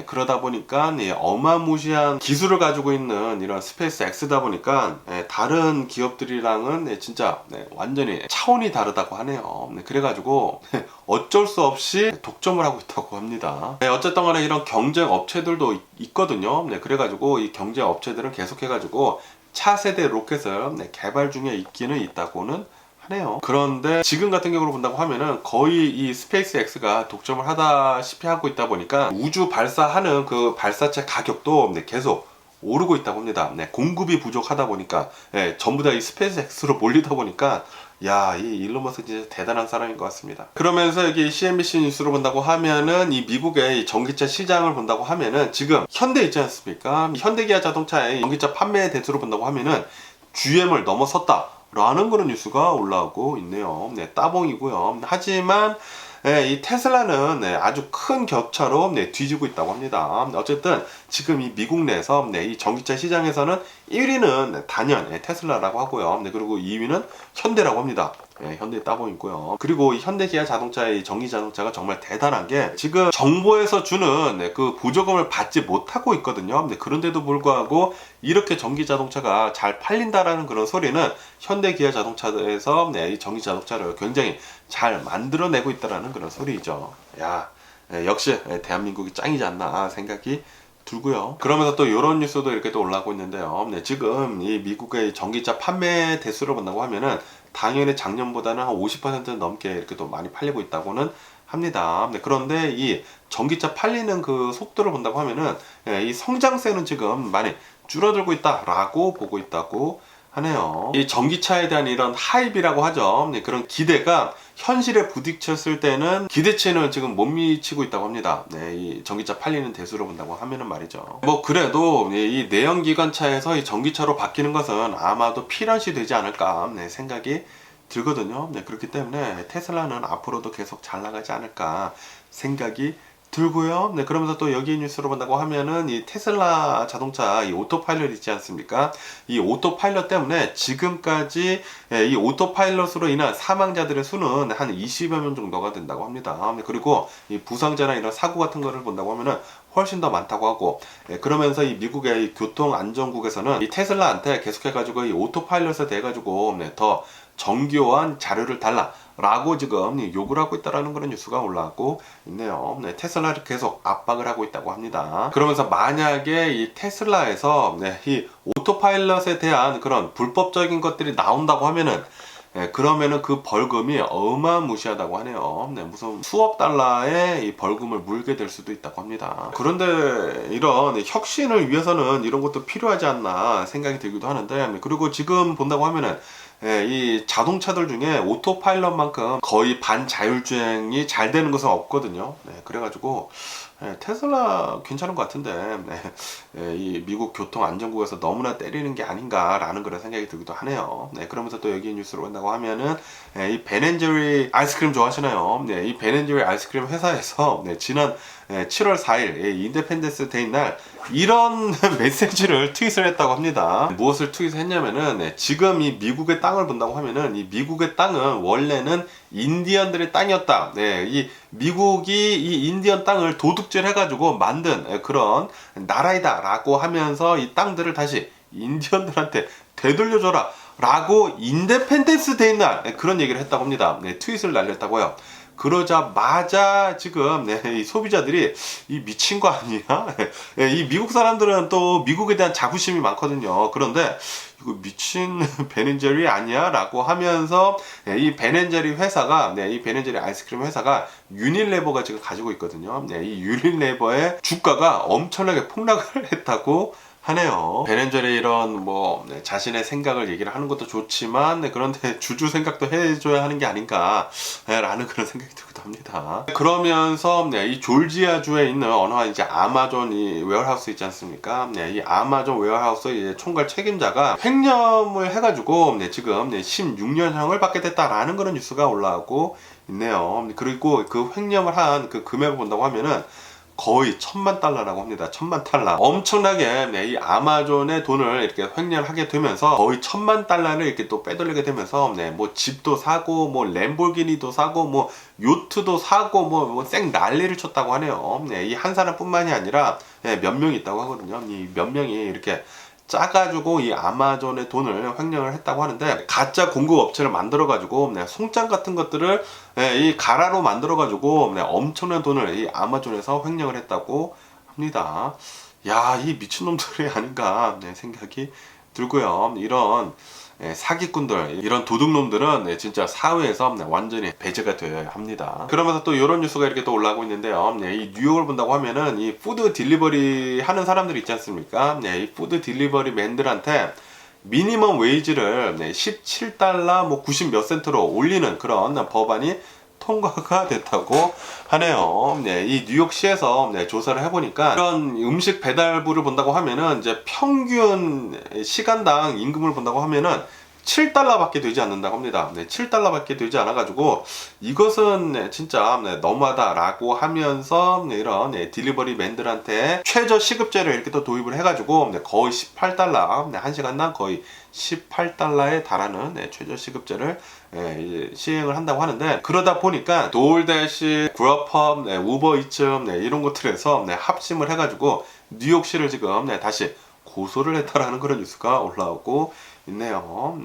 그러다 보니까 어마무시한 기술을 가지고 있는 이런 스페이스 X다 보니까 다른 기업들이랑은 진짜 완전히 차원이 다르다고 하네요. 그래가지고 어쩔 수 없이 독점을 하고 있다고 합니다. 어쨌든 간에 이런 경쟁 업체들도 있거든요. 그래가지고 이 경쟁 업체들은 계속해가지고 차세대 로켓을 개발 중에 있기는 있다고는 하네요. 그런데 지금 같은 경우로 본다고 하면은 거의 이 스페이스 X가 독점을 하다시피 하고 있다 보니까 우주 발사하는 그 발사체 가격도 계속 오르고 있다고 합니다. 공급이 부족하다 보니까 전부 다 이 스페이스 X로 몰리다 보니까 야, 이 일론 머스크 진짜 대단한 사람인 것 같습니다. 그러면서 여기 CNBC 뉴스로 본다고 하면은 이 미국의 이 전기차 시장을 본다고 하면은 지금 현대 있지 않습니까? 현대기아 자동차의 전기차 판매 대수로 본다고 하면은 GM을 넘어섰다 라는 그런 뉴스가 올라오고 있네요. 따봉이고요. 하지만 이 테슬라는 아주 큰 격차로 뒤지고 있다고 합니다. 어쨌든 지금 이 미국 내에서 이 전기차 시장에서는 1위는 단연 테슬라라고 하고요. 그리고 2위는 현대라고 합니다. 현대 따봉 있고요. 그리고 이 현대 기아 자동차의 전기 자동차가 정말 대단한 게 지금 정부에서 주는 그 보조금을 받지 못하고 있거든요. 그런데도 불구하고 이렇게 전기 자동차가 잘 팔린다라는 그런 소리는 현대 기아 자동차에서 이 전기 자동차를 굉장히 잘 만들어내고 있다라는 그런 소리죠. 야, 역시 대한민국이 짱이지 않나 생각이 들고요. 그러면서 또 이런 뉴스도 이렇게 또 올라오고 있는데요. 지금 이 미국의 전기차 판매 대수를 본다고 하면은 당연히 작년보다는 한 50% 넘게 이렇게 또 많이 팔리고 있다고는 합니다. 그런데 이 전기차 팔리는 그 속도를 본다고 하면은 이 성장세는 지금 많이 줄어들고 있다라고 보고 있다고 하네요. 이 전기차에 대한 이런 하이브라고 하죠. 그런 기대가 현실에 부딪혔을 때는 기대치는 지금 못 미치고 있다고 합니다. 이 전기차 팔리는 대수로 본다고 하면은 말이죠. 뭐 그래도 이 내연기관차에서 이 전기차로 바뀌는 것은 아마도 필연시 되지 않을까 생각이 들거든요. 그렇기 때문에 테슬라는 앞으로도 계속 잘 나가지 않을까 생각이 들고요. 그러면서 또 여기 뉴스로 본다고 하면은 이 테슬라 자동차 이 오토파일럿 있지 않습니까? 이 오토파일럿 때문에 지금까지 이 오토파일럿으로 인한 사망자들의 수는 한 20여 명 정도가 된다고 합니다. 그리고 이 부상자나 이런 사고 같은 거를 본다고 하면은 훨씬 더 많다고 하고, 그러면서 이 미국의 이 교통안전국에서는 이 테슬라한테 계속해가지고 이 오토파일럿에 대해 가지고 더 정교한 자료를 달라라고 지금 욕을 하고 있다라는 그런 뉴스가 올라오고 있네요. 테슬라를 계속 압박을 하고 있다고 합니다. 그러면서 만약에 이 테슬라에서 이 오토파일럿에 대한 그런 불법적인 것들이 나온다고 하면은, 그러면은 그 벌금이 어마무시하다고 하네요. 무슨 수억 달러의 이 벌금을 물게 될 수도 있다고 합니다. 그런데 이런 혁신을 위해서는 이런 것도 필요하지 않나 생각이 들기도 하는데, 그리고 지금 본다고 하면은 이 자동차들 중에 오토파일럿만큼 거의 반자율주행이 잘 되는 것은 없거든요. 그래가지고 테슬라 괜찮은 것 같은데, 이 미국 교통안전국에서 너무나 때리는 게 아닌가라는 그런 생각이 들기도 하네요. 그러면서 또 여기 뉴스로 간다고 하면은 이 벤앤제리 아이스크림 좋아하시나요? 이 벤앤제리 아이스크림 회사에서 지난 7월 4일 인디펜던스 데이 날 이런 메시지를 트윗을 했다고 합니다. 무엇을 트윗했냐면은 지금 이 미국의 땅을 본다고 하면은 이 미국의 땅은 원래는 인디언들의 땅이었다. 이 미국이 이 인디언 땅을 도둑질 해가지고 만든 그런 나라이다라고 하면서 이 땅들을 다시 인디언들한테 되돌려줘라 라고 인디펜던스 데이 날 그런 얘기를 했다고 합니다. 트윗을 날렸다고요. 그러자마자 지금 이 소비자들이 이 미친 거 아니야? 이 미국 사람들은 또 미국에 대한 자부심이 많거든요. 그런데 이거 미친 벤앤제리 아니야? 라고 하면서 이 벤앤제리 회사가 이 벤앤제리 아이스크림 회사가 유닐레버가 지금 가지고 있거든요. 이 유닐레버의 주가가 엄청나게 폭락을 했다고 하네요. 벤앤제리 이런 자신의 생각을 얘기를 하는 것도 좋지만 그런데 주주 생각도 해줘야 하는 게 아닌가 라는 그런 생각이 들기도 합니다. 그러면서 이 조지아주에 있는 어느 이제 아마존 이 웨어하우스 있지 않습니까? 이 아마존 웨어하우스 이제 총괄 책임자가 횡령을 해가지고 지금 16년형을 받게 됐다라는 그런 뉴스가 올라오고 있네요. 그리고 그 횡령을 한 그 금액을 본다고 하면은 거의 $10,000,000라고 합니다. $10,000,000. 엄청나게 이 아마존의 돈을 이렇게 횡령하게 되면서 거의 $10,000,000를 이렇게 또 빼돌리게 되면서 뭐 집도 사고 뭐 램보르기니도 사고 뭐 요트도 사고 뭐 쌩 난리를 쳤다고 하네요. 이 한 사람뿐만이 아니라 몇 명이 있다고 하거든요. 이 몇 명이 이렇게 짜가지고 이 아마존의 돈을 횡령을 했다고 하는데, 가짜 공급 업체를 만들어가지고 송장 같은 것들을 이 가라로 만들어가지고 엄청난 돈을 이 아마존에서 횡령을 했다고 합니다. 야, 이 미친놈들이 아닌가 생각이 들고요. 이런 사기꾼들, 이런 도둑놈들은 진짜 사회에서 완전히 배제가 되어야 합니다. 그러면서 또 이런 뉴스가 이렇게 또 올라오고 있는데요. 이 뉴욕을 본다고 하면은 이 푸드 딜리버리 하는 사람들 있지 않습니까? 이 푸드 딜리버리 맨들한테 미니멈 웨이지를 17달러 뭐 90 몇 센트로 올리는 그런 법안이 통과가 됐다고 하네요. 이 뉴욕시에서 조사를 해보니까 이런 음식 배달부를 본다고 하면은 이제 평균 시간당 임금을 본다고 하면은 7달러밖에 되지 않는다고 합니다. 7달러밖에 되지 않아가지고 이것은 진짜 너무하다라고 하면서 이런 딜리버리 맨들한테 최저 시급제를 이렇게 또 도입을 해가지고 거의 18달러, 1시간당 거의 18달러에 달하는 최저 시급제를 시행을 한다고 하는데, 그러다 보니까 도올대시, 그룹업, 우버이츠 이런 것들에서 합심을 해가지고 뉴욕시를 지금 다시 고소를 했다라는 그런 뉴스가 올라오고 있네요.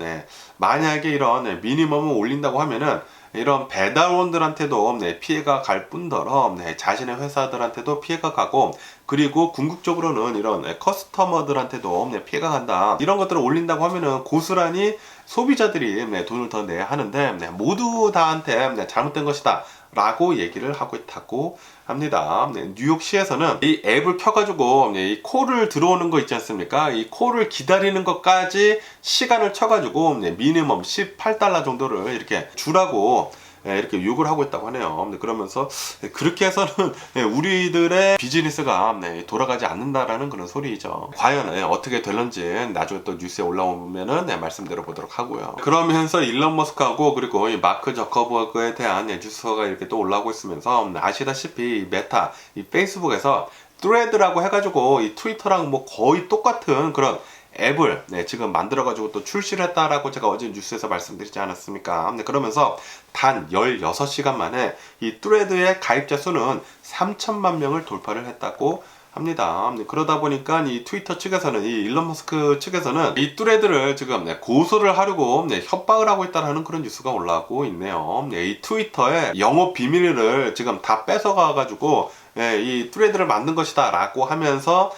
만약에 이런 미니멈을 올린다고 하면은 이런 배달원들한테도 피해가 갈 뿐더러 자신의 회사들한테도 피해가 가고, 그리고 궁극적으로는 이런 커스터머들한테도 피해가 간다. 이런 것들을 올린다고 하면은 고스란히 소비자들이 돈을 더 내야 하는데 모두 다한테 잘못된 것이다 라고 얘기를 하고 있다고 합니다. 뉴욕시에서는 이 앱을 켜가지고 이 콜을 들어오는 거 있지 않습니까? 이 콜을 기다리는 것까지 시간을 쳐가지고 미니멈 18달러 정도를 이렇게 주라고 이렇게 요구를 하고 있다고 하네요. 그러면서 그렇게 해서는 우리들의 비즈니스가 돌아가지 않는다라는 그런 소리죠. 과연 어떻게 될런지 나중에 또 뉴스에 올라오면은 말씀드려 보도록 하고요. 그러면서 일론 머스크하고 그리고 이 마크 저커버그에 대한 뉴스가 이렇게 또 올라오고 있으면서, 아시다시피 메타, 이 페이스북에서 트레드라고 해가지고 이 트위터랑 뭐 거의 똑같은 그런 앱을 지금 만들어가지고 또 출시를 했다라고 제가 어제 뉴스에서 말씀드리지 않았습니까? 그러면서 단 16시간 만에 이 트레드의 가입자 수는 3천만 명을 돌파를 했다고 합니다. 그러다 보니까 이 트위터 측에서는, 이 일론 머스크 측에서는 이 뚜레드를 지금 고소를 하려고 협박을 하고 있다는 그런 뉴스가 올라오고 있네요. 이 트위터의 영업 비밀을 지금 다 뺏어가가지고 이 뚜레드를 만든 것이다 라고 하면서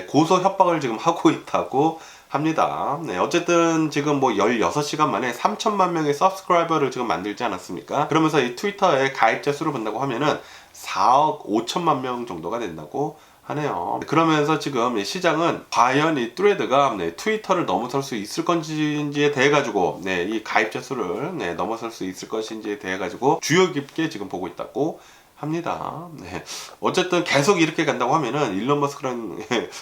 고소 협박을 지금 하고 있다고 합니다. 어쨌든 지금 뭐 16시간 만에 3천만 명의 서브스크라이버를 지금 만들지 않았습니까? 그러면서 이 트위터의 가입자 수를 본다고 하면은 4억 5천만 명 정도가 된다고 하네요. 그러면서 지금 시장은 과연 이 뚜레드가 트위터를 넘어설 수 있을 건지에 대해 가지고 이 가입자 수를 넘어설 수 있을 것인지에 대해 가지고 주의 깊게 지금 보고 있다고 합니다. 어쨌든 계속 이렇게 간다고 하면은 일론 머스크랑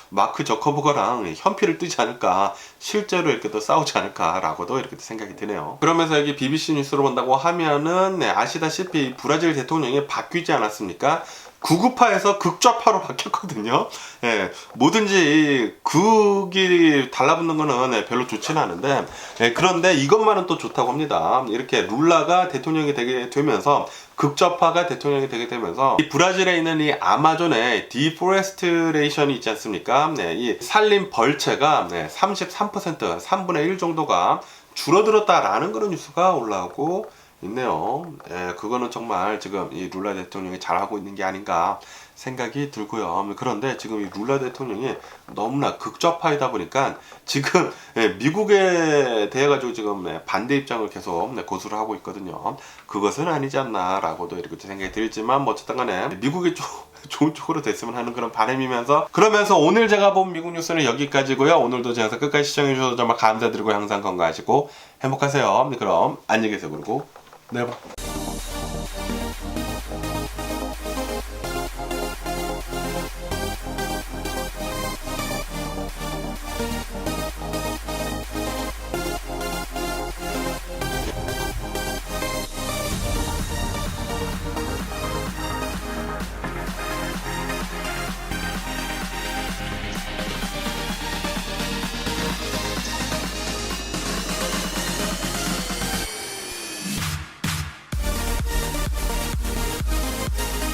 마크 저커버거랑 현피를 뜨지 않을까, 실제로 이렇게 또 싸우지 않을까라고도 이렇게 생각이 드네요. 그러면서 여기 BBC 뉴스로 본다고 하면은 아시다시피 브라질 대통령이 바뀌지 않았습니까? 극우파에서 극좌파로 바뀌었거든요. 뭐든지 극이 달라붙는 거는 별로 좋지는 않은데, 그런데 이것만은 또 좋다고 합니다. 이렇게 룰라가 대통령이 되게 되면서, 극좌파가 대통령이 되게 되면서, 이 브라질에 있는 이 아마존의 디포레스트레이션이 있지 않습니까? 이 산림 벌채가 33%, 3분의 1 정도가 줄어들었다라는 그런 뉴스가 올라오고 있네요. 그거는 정말 지금 이 룰라 대통령이 잘하고 있는 게 아닌가 생각이 들고요. 그런데 지금 이 룰라 대통령이 너무나 극좌파이다 보니까 지금 미국에 대해 가지고 지금 반대 입장을 계속 고수를 하고 있거든요. 그것은 아니지 않나 라고도 이렇게 생각이 들지만, 뭐 어쨌든 간에 미국이 좀 좋은 쪽으로 됐으면 하는 그런 바람이면서, 그러면서 오늘 제가 본 미국 뉴스는 여기까지고요. 오늘도 제 영상 끝까지 시청해 주셔서 정말 감사드리고 항상 건강하시고 행복하세요. 그럼 안녕히 계세요. 그리고 네.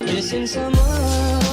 Missing someone